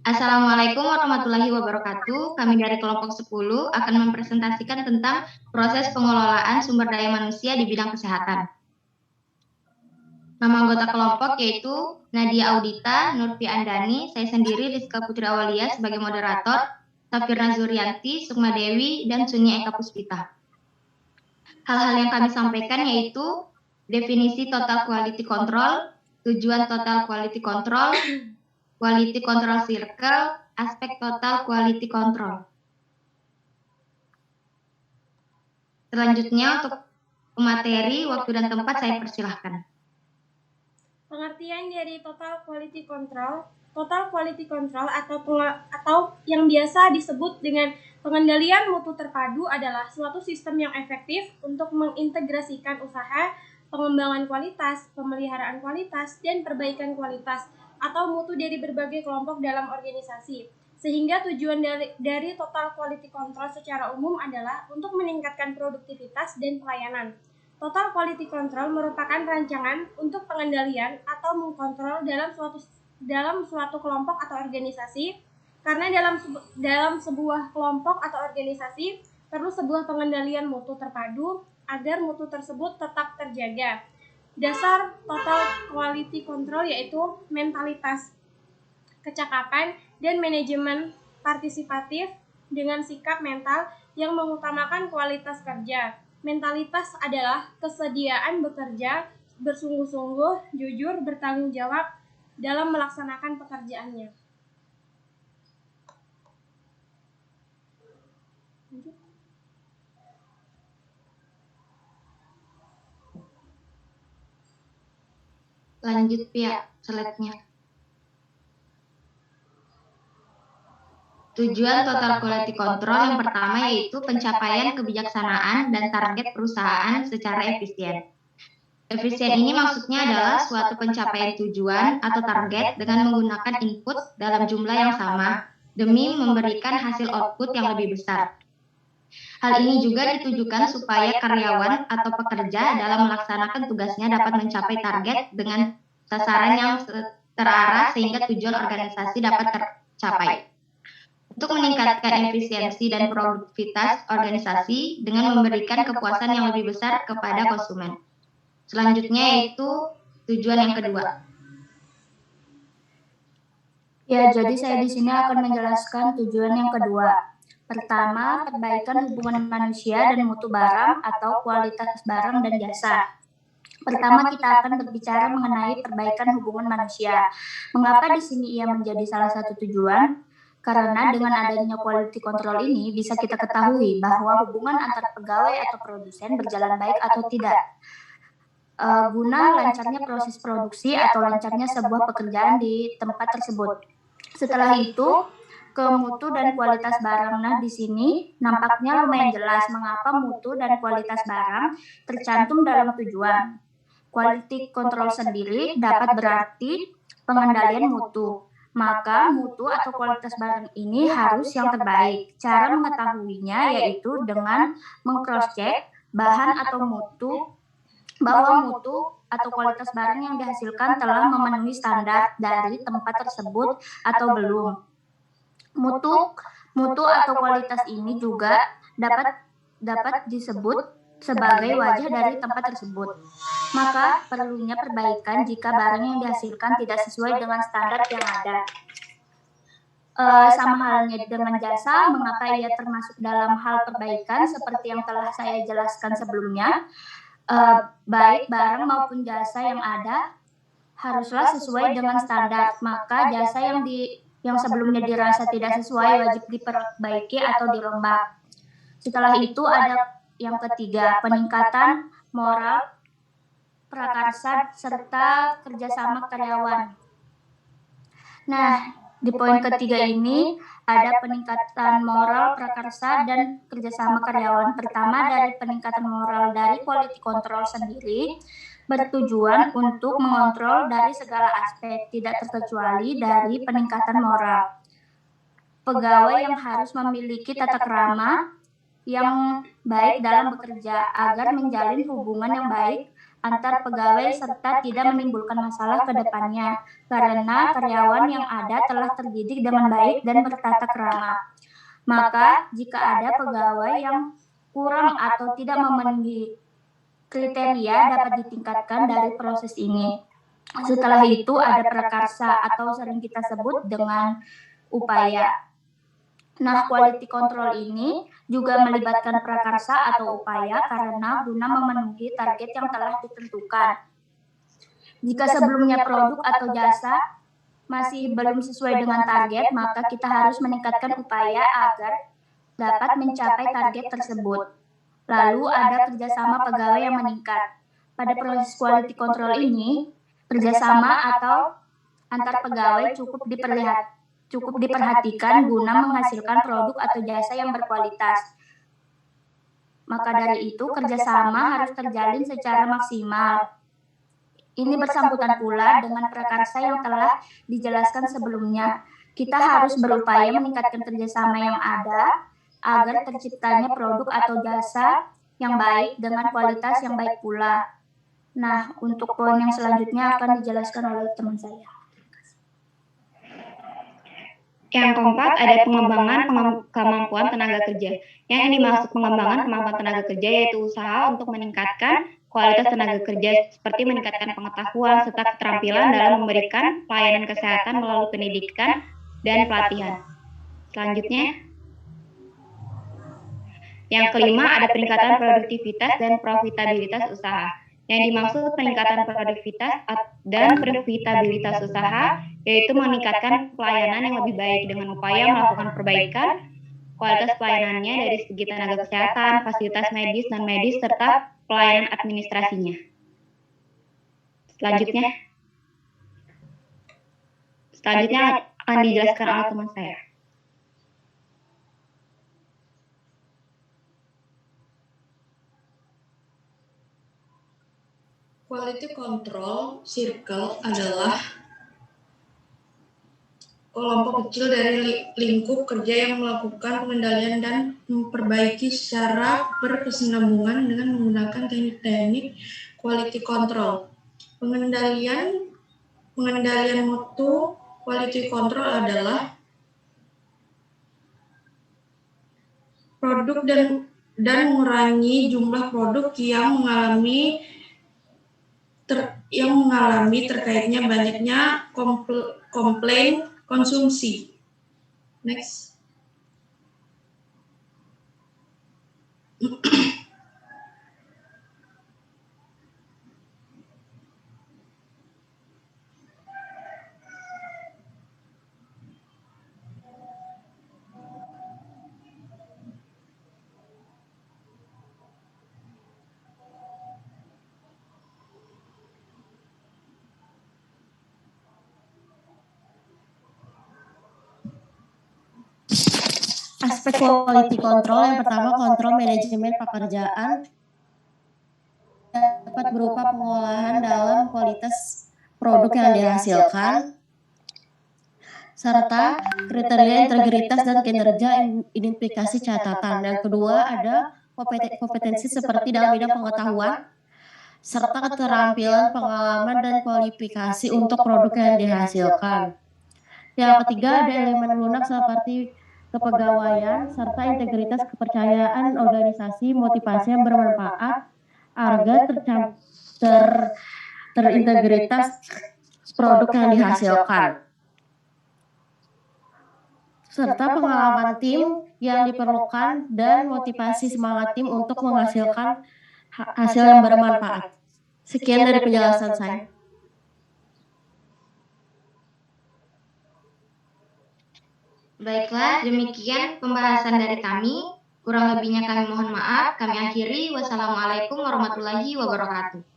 Assalamualaikum warahmatullahi wabarakatuh. Kami dari kelompok 10 akan mempresentasikan tentang proses pengelolaan sumber daya manusia di bidang kesehatan. Nama anggota kelompok yaitu Nadia Audita, Nurfi Andani, saya sendiri Rizka Putri Awalia sebagai moderator, Safirna Zurianti, Sukma Dewi, dan Sunya Eka Puspita. Hal-hal yang kami sampaikan yaitu definisi total quality control, tujuan total quality control, quality control circle, aspek total quality control. Selanjutnya untuk materi, waktu dan tempat saya persilahkan. Pengertian dari total quality control. Total quality control atau yang biasa disebut dengan pengendalian mutu terpadu adalah suatu sistem yang efektif untuk mengintegrasikan usaha, pengembangan kualitas, pemeliharaan kualitas, dan perbaikan kualitas atau mutu dari berbagai kelompok dalam organisasi. Sehingga tujuan dari total quality control secara umum adalah untuk meningkatkan produktivitas dan pelayanan. Total quality control merupakan rancangan untuk pengendalian atau mengkontrol dalam suatu kelompok atau organisasi, karena dalam sebuah kelompok atau organisasi perlu sebuah pengendalian mutu terpadu agar mutu tersebut tetap terjaga. Dasar total quality control yaitu mentalitas, kecakapan, dan manajemen partisipatif dengan sikap mental yang mengutamakan kualitas kerja. Mentalitas adalah kesediaan bekerja bersungguh-sungguh, jujur, bertanggung jawab dalam melaksanakan pekerjaannya. Lanjut ya slide-nya. Tujuan total quality control yang pertama yaitu pencapaian kebijaksanaan dan target perusahaan secara efisien. Efisien ini maksudnya adalah suatu pencapaian tujuan atau target dengan menggunakan input dalam jumlah yang sama demi memberikan hasil output yang lebih besar. Hal ini juga ditujukan supaya karyawan atau pekerja dalam melaksanakan tugasnya dapat mencapai target dengan sasaran yang terarah sehingga tujuan organisasi dapat tercapai. Untuk meningkatkan efisiensi dan produktivitas organisasi dengan memberikan kepuasan yang lebih besar kepada konsumen. Selanjutnya yaitu tujuan yang kedua. Ya, jadi saya di sini akan menjelaskan tujuan yang kedua. Pertama, perbaikan hubungan manusia dan mutu barang atau kualitas barang dan jasa. Pertama, kita akan berbicara mengenai perbaikan hubungan manusia. Mengapa di sini ia menjadi salah satu tujuan? Karena dengan adanya quality control ini bisa kita ketahui bahwa hubungan antar pegawai atau produsen berjalan baik atau tidak. Guna lancarnya proses produksi atau lancarnya sebuah pekerjaan di tempat tersebut. Setelah itu, ke mutu dan kualitas barang. Nah, di sini nampaknya lumayan jelas mengapa mutu dan kualitas barang tercantum dalam tujuan. Quality control sendiri dapat berarti pengendalian mutu. Maka mutu atau kualitas barang ini harus yang terbaik. Cara mengetahuinya yaitu dengan meng-cross-check bahan atau mutu bahwa mutu atau kualitas barang yang dihasilkan telah memenuhi standar dari tempat tersebut atau belum. Mutu atau kualitas ini juga dapat disebut sebagai wajah dari tempat tersebut. Maka perlunya perbaikan jika barang yang dihasilkan tidak sesuai dengan standar yang ada. Sama halnya dengan jasa, mengapa ia termasuk dalam hal perbaikan seperti yang telah saya jelaskan sebelumnya. Baik barang maupun jasa yang ada haruslah sesuai dengan standar. Maka jasa yang sebelumnya dirasa tidak sesuai wajib diperbaiki atau dirombak. Setelah itu ada yang ketiga, peningkatan moral, prakarsa, serta kerjasama karyawan. Nah, di poin ketiga ini ada peningkatan moral, prakarsa, dan kerjasama karyawan. Pertama, dari peningkatan moral dari quality control sendiri bertujuan untuk mengontrol dari segala aspek, tidak terkecuali dari peningkatan moral. Pegawai yang harus memiliki tata krama yang baik dalam bekerja agar menjalin hubungan yang baik antar pegawai serta tidak menimbulkan masalah ke depannya karena karyawan yang ada telah terdidik dengan baik dan bertata krama. Maka, jika ada pegawai yang kurang atau tidak memenuhi kriteria dapat ditingkatkan dari proses ini. Setelah itu ada prakarsa atau sering kita sebut dengan upaya. Nah, quality control ini juga melibatkan prakarsa atau upaya karena guna memenuhi target yang telah ditentukan. Jika sebelumnya produk atau jasa masih belum sesuai dengan target, maka kita harus meningkatkan upaya agar dapat mencapai target tersebut. Lalu ada kerjasama pegawai yang meningkat. Pada proses quality control ini, kerjasama atau antar pegawai cukup diperhatikan guna menghasilkan produk atau jasa yang berkualitas. Maka dari itu, kerjasama harus terjalin secara maksimal. Ini bersangkutan pula dengan prakarsa yang telah dijelaskan sebelumnya. Kita harus berupaya meningkatkan kerjasama yang ada agar terciptanya produk atau jasa yang baik dengan kualitas yang baik pula. Nah, untuk poin yang selanjutnya akan dijelaskan oleh teman saya. Yang keempat, ada pengembangan kemampuan tenaga kerja. Yang dimaksud pengembangan kemampuan tenaga kerja yaitu usaha untuk meningkatkan kualitas tenaga kerja seperti meningkatkan pengetahuan serta keterampilan dalam memberikan pelayanan kesehatan melalui pendidikan dan pelatihan. Selanjutnya, yang kelima, ada peningkatan produktivitas dan profitabilitas usaha. Yang dimaksud peningkatan produktivitas dan profitabilitas usaha yaitu meningkatkan pelayanan yang lebih baik dengan upaya melakukan perbaikan kualitas pelayanannya dari segi tenaga kesehatan, fasilitas medis, non-medis, serta pelayanan administrasinya. Selanjutnya akan dijelaskan oleh teman saya. Quality Control Circle adalah kelompok kecil dari lingkup kerja yang melakukan pengendalian dan memperbaiki secara berkesinambungan dengan menggunakan teknik-teknik quality control. Pengendalian mutu quality control adalah produk dan mengurangi jumlah produk yang mengalami terkaitnya banyaknya komplain konsumsi. Next. Aspek quality control yang pertama, kontrol manajemen pekerjaan dapat berupa pengolahan dalam kualitas produk yang dihasilkan, serta kriteria integritas dan kinerja identifikasi catatan. Yang kedua ada kompetensi seperti dalam bidang pengetahuan, serta keterampilan, pengalaman, dan kualifikasi untuk produk yang dihasilkan. Yang ketiga ada elemen lunak seperti kepegawaian, serta integritas kepercayaan organisasi, motivasi yang bermanfaat, agar terintegritas produk yang dihasilkan. Serta pengalaman tim yang diperlukan dan motivasi semangat tim untuk menghasilkan hasil yang bermanfaat. Sekian dari penjelasan saya. Baiklah, demikian pembahasan dari kami. Kurang lebihnya kami mohon maaf. Kami akhiri. Wassalamualaikum warahmatullahi wabarakatuh.